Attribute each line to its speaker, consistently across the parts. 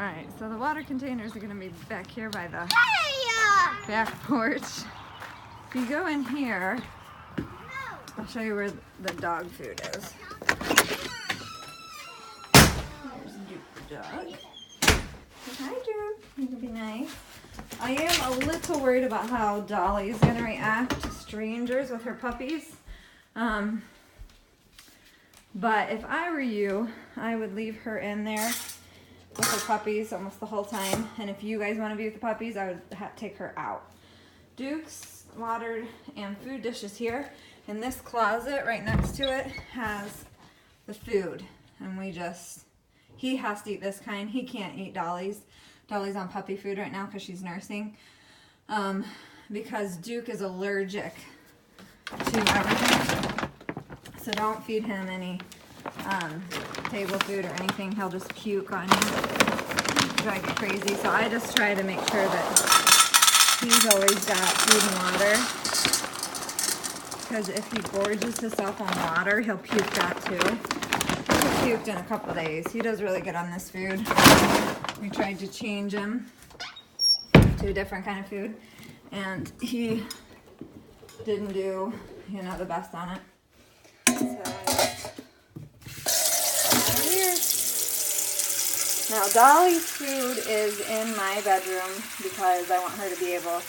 Speaker 1: Alright, so the water containers are going to be back here by the back porch. If you go in here, I'll show you where the dog food is. There's Duke the dog. Say hi, Duke. You can be nice. I am a little worried about how Dolly is going to react to strangers with her puppies. But if I were you, I would leave her in there with her puppies almost the whole time. And if you guys want to be with the puppies, I would take her out. Duke's water and food dishes here. And this closet right next to it has the food. And he has to eat this kind. He can't eat Dolly's. Dolly's on puppy food right now because she's nursing. Because Duke is allergic to everything. So don't feed him any table food or anything. He'll just puke on you. Drive you crazy. So I just try to make sure that he's always got food and water. Because if he gorges himself on water, he'll puke that too. He puked in a couple days. He does really good on this food. We tried to change him to a different kind of food. And he didn't do, the best on it. Now Dolly's food is in my bedroom because I want her to be able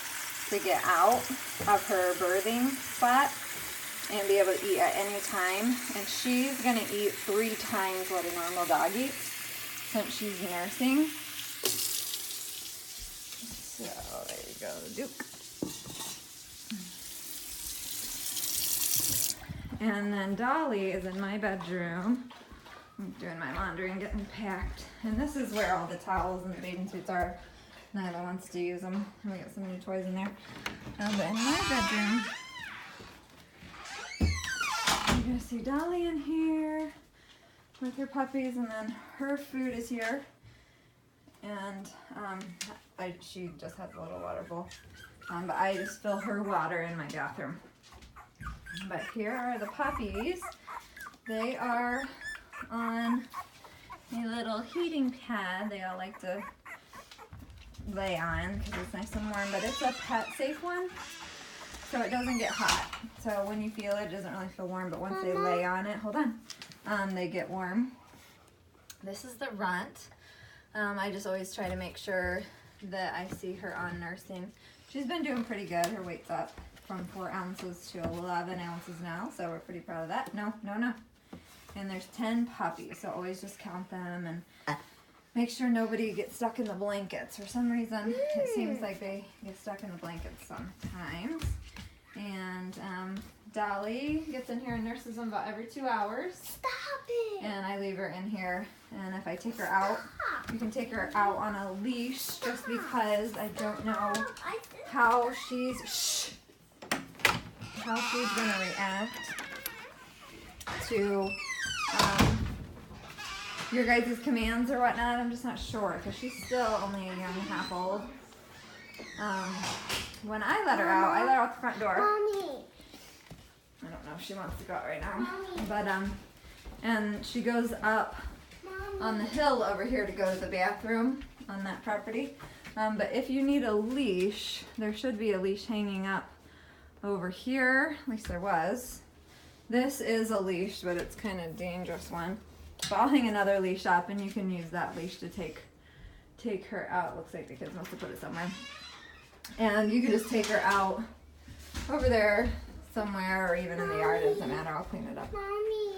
Speaker 1: to get out of her birthing spot and be able to eat at any time. And she's going to eat 3 times what a normal dog eats since she's nursing. So there you go, Duke. And then Dolly is in my bedroom. I'm doing my laundry and getting packed. And this is where all the towels and the bathing suits are. Nyla wants to use them. And we got some new toys in there. But in my bedroom, you're going to see Dolly in here with her puppies. And then her food is here. And she just has a little water bowl. But I just fill her water in my bathroom. But here are the puppies. They are on a little heating pad they all like to lay on because it's nice and warm, but it's a pet safe one, so it doesn't get hot. So when you feel it, it doesn't really feel warm, but once they lay on it, they get warm. This is the Runt. I just always try to make sure that I see her on nursing. She's been doing pretty good. Her weight's up from 4 ounces to 11 ounces now, so we're pretty proud of that. No. And there's 10 puppies, so always just count them and make sure nobody gets stuck in the blankets. For some reason, it seems like they get stuck in the blankets sometimes. And Dolly gets in here and nurses them about every 2 hours.
Speaker 2: Stop it!
Speaker 1: And I leave her in here. And if I take her out, you can take her out on a leash just because I don't know how she's going to react to your guys' commands or whatnot. I'm just not sure because she's still only a year and a half old. When I let her out, I let her out the front door.
Speaker 2: Mommy.
Speaker 1: I don't know if she wants to go out right now. But and she goes up on the hill over here to go to the bathroom on that property. But if you need a leash, there should be a leash hanging up over here. At least there was. This is a leash, but it's kind of a dangerous one. But I'll hang another leash up, and you can use that leash to take her out. Looks like the kids must have put it somewhere. And you can just take her out over there somewhere, or even in the yard. It doesn't matter. I'll clean it up.
Speaker 2: Mommy.